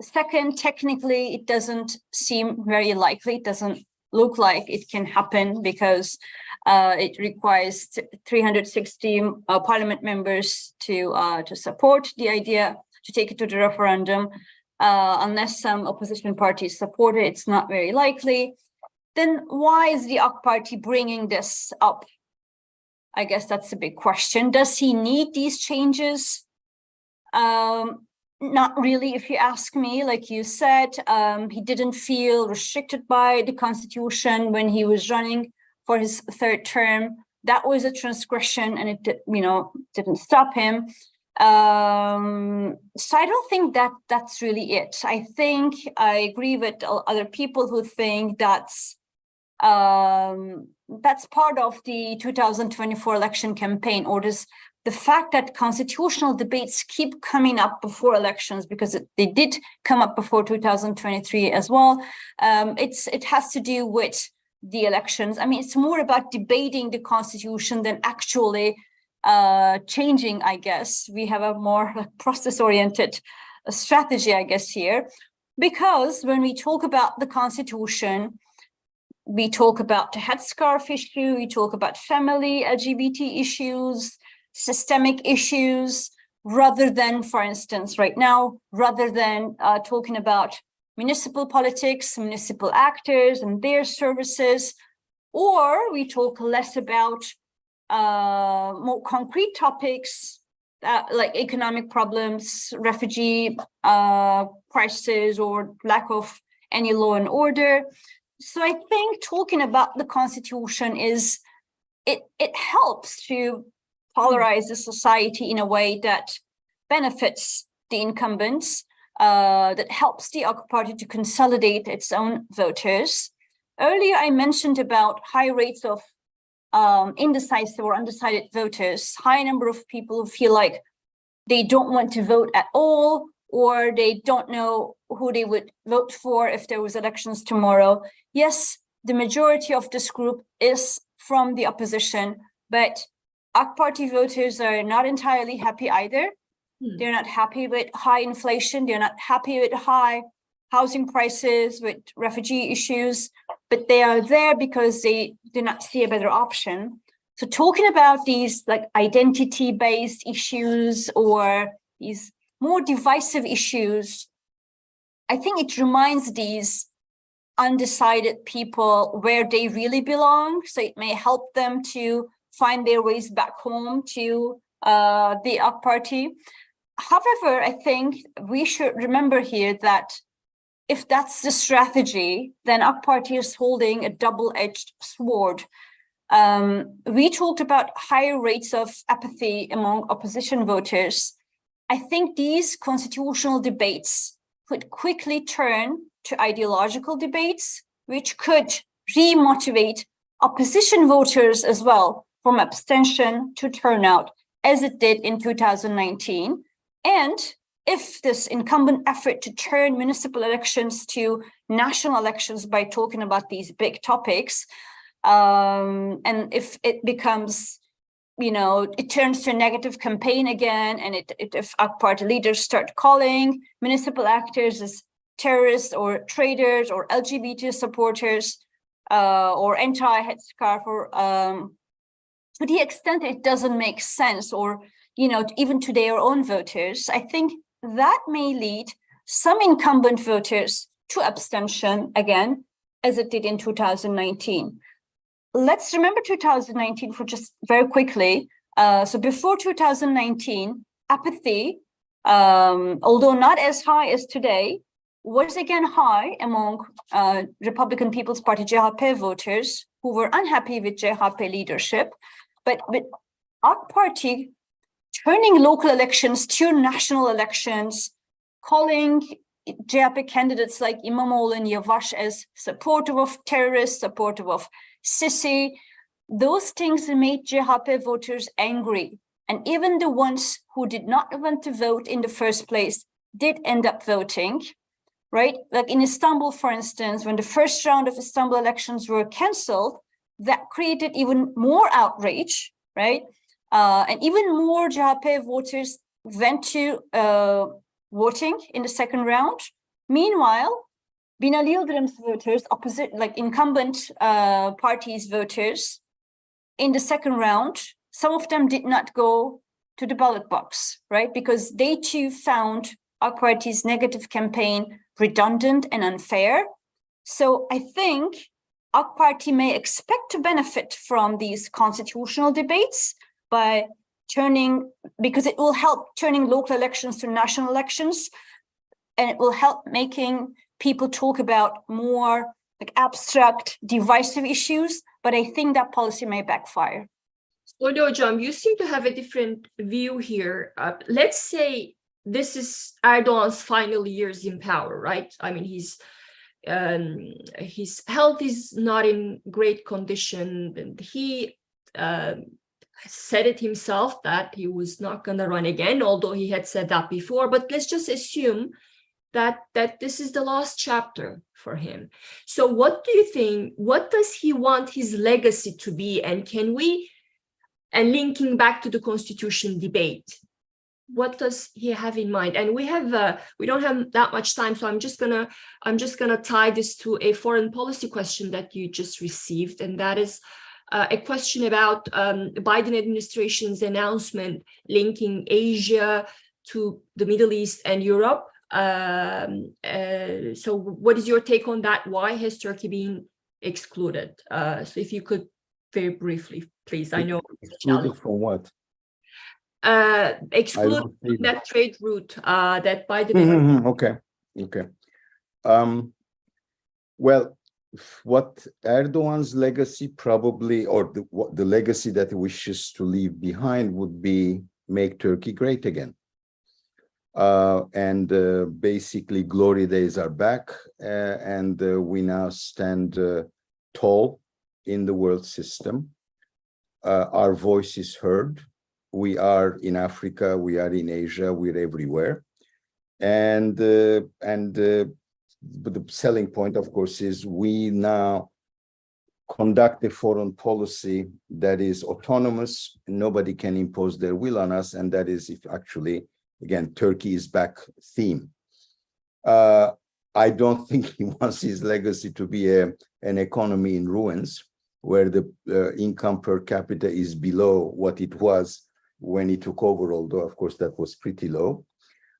Second, technically, it doesn't seem very likely. It doesn't look like it can happen because it requires 360 parliament members to support the idea, to take it to the referendum. Unless some opposition parties support it, it's not very likely. Then why is the AK Party bringing this up? I guess that's a big question. Does he need these changes? Not really, if you ask me. Like you said, he didn't feel restricted by the constitution when he was running for his third term. That was a transgression, and it, didn't stop him. So I don't think that that's really it. I think I agree with other people who think that's part of the 2024 election campaign, or the fact that constitutional debates keep coming up before elections, because they did come up before 2023 as well. It has to do with the elections. I mean, it's more about debating the constitution than actually changing, I guess. We have a more process-oriented strategy, I guess, here. Because when we talk about the constitution, we talk about the headscarf issue, we talk about family, LGBT issues, systemic issues, rather than, for instance, right now, rather than talking about municipal politics, municipal actors and their services, or we talk less about more concrete topics like economic problems, refugee crisis, or lack of any law and order. So I think talking about the constitution it helps to polarize the society in a way that benefits the incumbents, that helps the AK Party to consolidate its own voters. Earlier, I mentioned about high rates of indecisive or undecided voters, high number of people who feel like they don't want to vote at all, or they don't know who they would vote for if there was elections tomorrow. Yes, the majority of this group is from the opposition, but AK Party voters are not entirely happy either. They're not happy with high inflation. They're not happy with high housing prices, with refugee issues, but they are there because they do not see a better option. So talking about these like identity-based issues or these more divisive issues, I think it reminds these undecided people where they really belong. So it may help them to find their ways back home to the AK Party. However, I think we should remember here that if that's the strategy, then AK Party is holding a double-edged sword. We talked about higher rates of apathy among opposition voters. I think these constitutional debates could quickly turn to ideological debates, which could re-motivate opposition voters as well from abstention to turnout, as it did in 2019. And if this incumbent effort to turn municipal elections to national elections by talking about these big topics And if it becomes, it turns to a negative campaign again, and if AK Party leaders start calling municipal actors as terrorists or traitors or LGBT supporters or anti-headscarf, or to the extent it doesn't make sense, or even to their own voters, I think that may lead some incumbent voters to abstention again, as it did in 2019. Let's remember 2019 for just very quickly. So before 2019, apathy, although not as high as today, was again high among Republican People's Party, CHP voters who were unhappy with CHP leadership. But with AK Party turning local elections to national elections, calling CHP candidates like İmamoğlu and Yavaş as supportive of terrorists, supportive of Sisi, those things made CHP voters angry. And even the ones who did not want to vote in the first place did end up voting, right? Like in Istanbul, for instance, when the first round of Istanbul elections were canceled, that created even more outrage, right? And even more CHP voters went to voting in the second round. Meanwhile, Binali Yıldırım's voters, opposite, like incumbent parties' voters, in the second round, some of them did not go to the ballot box, right? Because they too found AK Party's negative campaign redundant and unfair. So I think AK Party may expect to benefit from these constitutional debates by because it will help turning local elections to national elections, and it will help making people talk about more like abstract, divisive issues. But I think that policy may backfire. Soli Hocam, you seem to have a different view here. Let's say this is Erdogan's final years in power, right? I mean, his health is not in great condition, and he said it himself that he was not going to run again, although he had said that before. But let's just assume that this is the last chapter for him. So what do you think, what does he want his legacy to be? And linking back to the constitution debate, what does he have in mind? And we don't have that much time, so I'm just gonna tie this to a foreign policy question that you just received, and that is a question about Biden administration's announcement linking Asia to the Middle East and Europe. So what is your take on that? Why has Turkey been excluded? So if you could very briefly, please. I know. Excluded from what? Exclude that trade route that Biden. Okay. Well, what Erdogan's legacy probably, or the legacy that he wishes to leave behind, would be make Turkey great again. And basically glory days are back, and we now stand tall in the world system. Our voice is heard. We are in Africa, we are in Asia, we're everywhere. And the selling point, of course, is we now conduct a foreign policy that is autonomous. Nobody can impose their will on us, and that is if actually, again, Turkey is back theme. I don't think he wants his legacy to be an economy in ruins, where the income per capita is below what it was when he took over, although of course that was pretty low.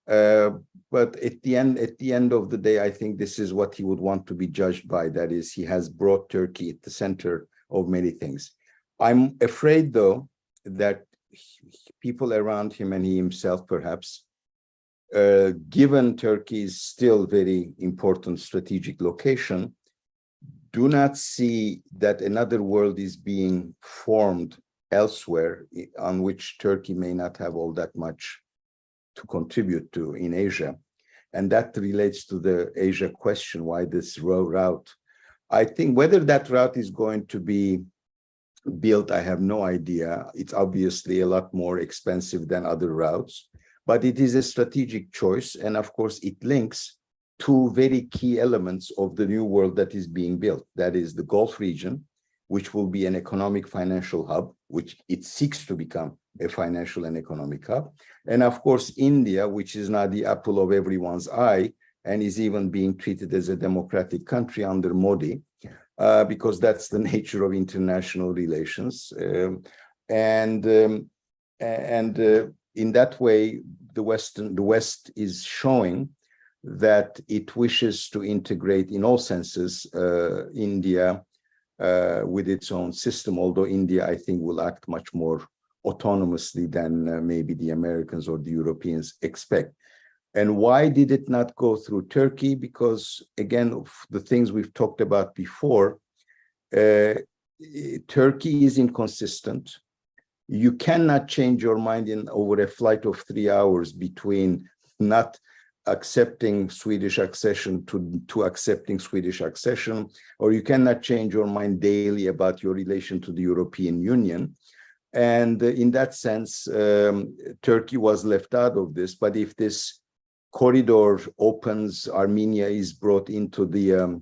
But at the end of the day, I think this is what he would want to be judged by. That is, he has brought Turkey at the center of many things. I'm afraid, though, that people around him and he himself, perhaps, given Turkey's still very important strategic location, do not see that another world is being formed elsewhere on which Turkey may not have all that much to contribute to in Asia. And that relates to the Asia question, why this route? I think whether that route is going to be built, I have no idea. It's obviously a lot more expensive than other routes, but it is a strategic choice. And of course, it links two very key elements of the new world that is being built. That is the Gulf region which will be an economic financial hub, which it seeks to become a financial and economic hub. And of course, India, which is now the apple of everyone's eye and is even being treated as a democratic country under Modi, because that's the nature of international relations. In that way, the West is showing that it wishes to integrate in all senses India with its own system, although India, I think, will act much more autonomously than maybe the Americans or the Europeans expect. And why did it not go through Turkey? Because, again, of the things we've talked about before, Turkey is inconsistent. You cannot change your mind in over a flight of 3 hours between not accepting Swedish accession to accepting Swedish accession, or you cannot change your mind daily about your relation to the European Union. And in that sense, Turkey was left out of this. But if this corridor opens, Armenia is brought into the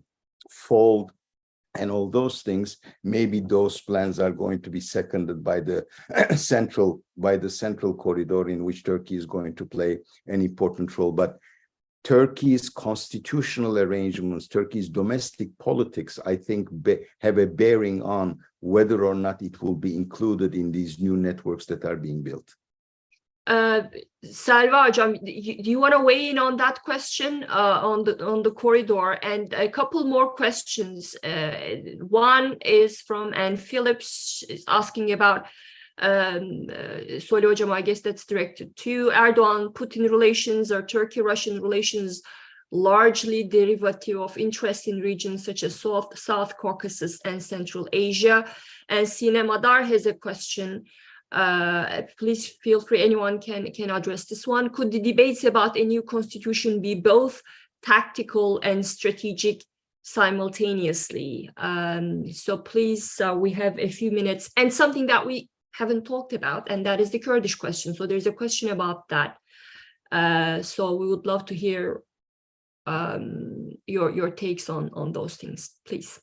fold, and all those things, maybe those plans are going to be seconded by the central corridor, in which Turkey is going to play an important role. But Turkey's constitutional arrangements, Turkey's domestic politics, I think, have a bearing on whether or not it will be included in these new networks that are being built. Selva Hocam, do you want to weigh in on that question on the corridor? And a couple more questions. One is from Anne Phillips, is asking about Solih Hocam, I guess that's directed to Erdogan-Putin relations or Turkey-Russian relations, largely derivative of interest in regions such as South Caucasus and Central Asia. And Sinem Adar has a question. Please feel free, anyone can address this one. Could the debates about a new constitution be both tactical and strategic simultaneously? So please, we have a few minutes, and something that we haven't talked about, and that is the Kurdish question. So there's a question about that. So we would love to hear your takes on those things, please.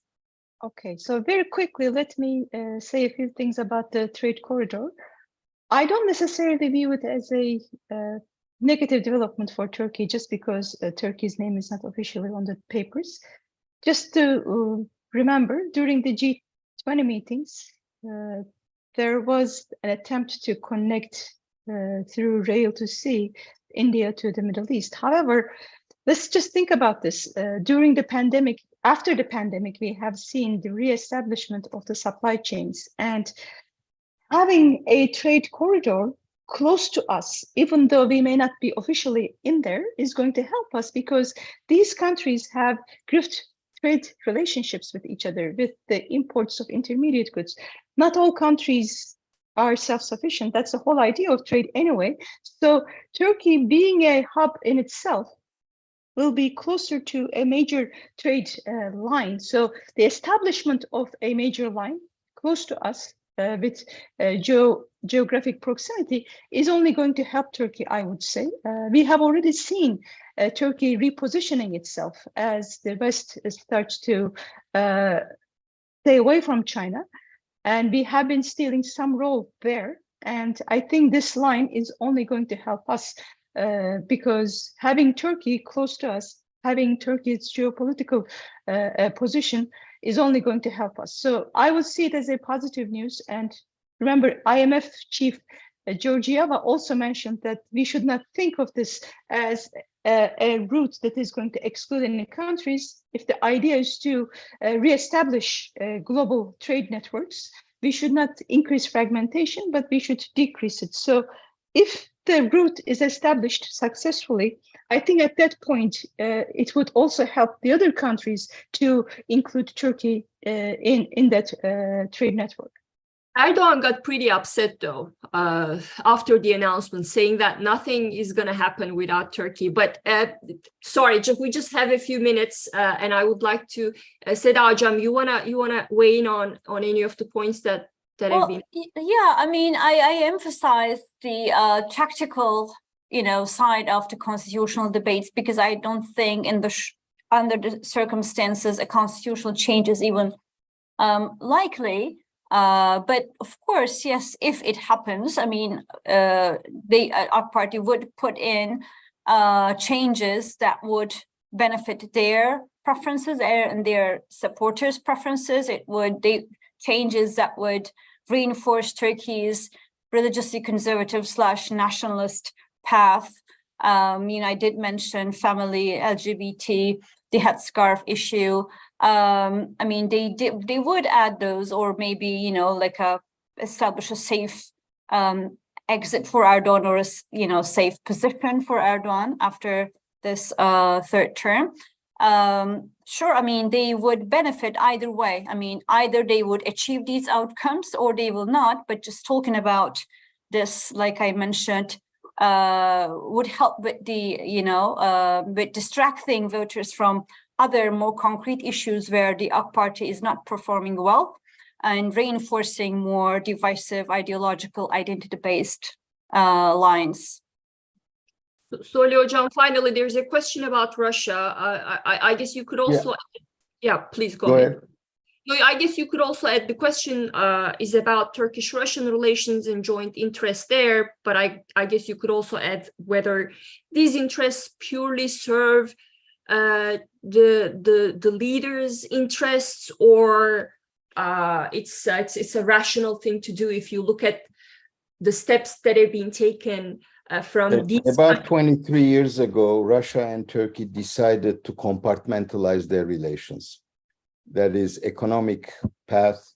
Okay, so very quickly, let me say a few things about the trade corridor. I don't necessarily view it as a negative development for Turkey just because Turkey's name is not officially on the papers. Just to remember, during the G20 meetings, there was an attempt to connect through rail to sea India to the Middle East. However, let's just think about this. During the pandemic, after the pandemic, we have seen the reestablishment of the supply chains, and having a trade corridor close to us, even though we may not be officially in there, is going to help us because these countries have grift trade relationships with each other, with the imports of intermediate goods. Not all countries are self-sufficient. That's the whole idea of trade anyway. So Turkey, being a hub in itself, will be closer to a major trade line. So the establishment of a major line close to us with geographic proximity is only going to help Turkey, I would say. We have already seen Turkey repositioning itself as the West starts to stay away from China. And we have been stealing some role there. And I think this line is only going to help us because having Turkey close to us, having Turkey's geopolitical position is only going to help us. So I would see it as a positive news. And remember, IMF chief Georgieva also mentioned that we should not think of this as a route that is going to exclude any countries. If the idea is to reestablish global trade networks, we should not increase fragmentation, but we should decrease it. So if the route is established successfully, I think at that point, it would also help the other countries to include Turkey in that trade network. Erdogan got pretty upset, though, after the announcement, saying that nothing is going to happen without Turkey. But sorry, we just have a few minutes, and I would like to, Seda Hocam, you wanna weigh in on any of the points that have been. Yeah, I mean, I emphasize the tactical, side of the constitutional debates because I don't think under the circumstances a constitutional change is even likely. But of course, yes, if it happens, I mean, our party would put in changes that would benefit their preferences and their supporters' preferences. Changes that would reinforce Turkey's religiously conservative / nationalist path. I did mention family, LGBT, the headscarf issue. I mean, they would add those, or maybe, like establish a safe exit for Erdogan, or a safe position for Erdogan after this third term. Sure, I mean, they would benefit either way. I mean, either they would achieve these outcomes or they will not, but just talking about this, like I mentioned, would help with with distracting voters from other more concrete issues where the AK Party is not performing well, and reinforcing more divisive, ideological, identity-based lines. Solly Hocam, finally, there's a question about Russia. I guess you could also, yeah, please go ahead. No, I guess you could also add, the question is about Turkish-Russian relations and joint interests there, but I guess you could also add whether these interests purely serve the leaders' interests, or it's a rational thing to do if you look at the steps that have been taken from these. About 23 years ago, Russia and Turkey decided to compartmentalize their relations. That is economic path,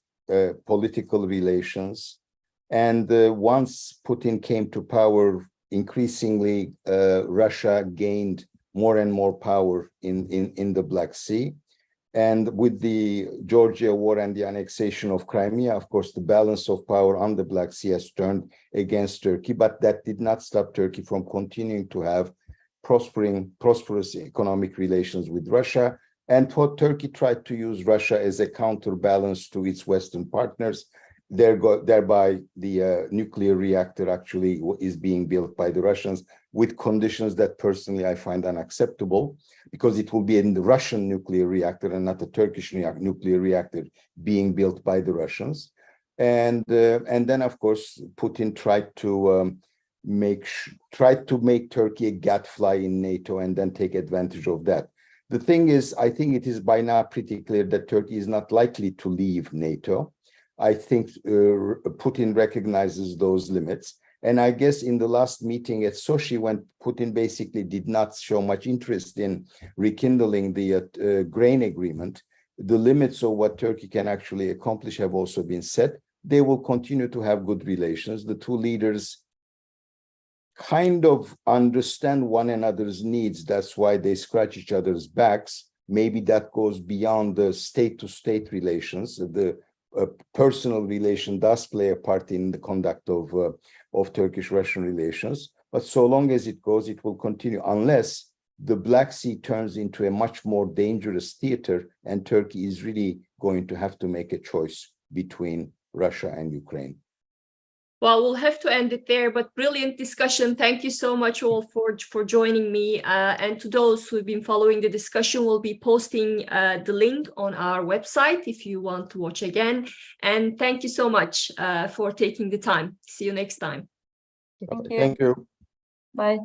political relations. And once Putin came to power, increasingly Russia gained more and more power in the Black Sea. And with the Georgia war and the annexation of Crimea, of course, the balance of power on the Black Sea has turned against Turkey, but that did not stop Turkey from continuing to have prosperous economic relations with Russia. And Turkey tried to use Russia as a counterbalance to its Western partners. Thereby, the nuclear reactor actually is being built by the Russians with conditions that personally I find unacceptable, because it will be in the Russian nuclear reactor and not the Turkish nuclear reactor being built by the Russians. And then, of course, Putin tried to make Turkey a gadfly in NATO and then take advantage of that. The thing is, I think it is by now pretty clear that Turkey is not likely to leave NATO. I think Putin recognizes those limits. And I guess in the last meeting at Sochi, when Putin basically did not show much interest in rekindling the grain agreement, the limits of what Turkey can actually accomplish have also been set. They will continue to have good relations. The two leaders kind of understand one another's needs. That's why they scratch each other's backs. Maybe that goes beyond the state-to-state relations. The personal relation does play a part in the conduct of Turkish-Russian relations. But so long as it goes, it will continue, unless the Black Sea turns into a much more dangerous theater and Turkey is really going to have to make a choice between Russia and Ukraine. Well, we'll have to end it there, but brilliant discussion. Thank you so much all for joining me. And to those who've been following the discussion, we'll be posting the link on our website if you want to watch again. And thank you so much for taking the time. See you next time. Thank you. Thank you. Bye.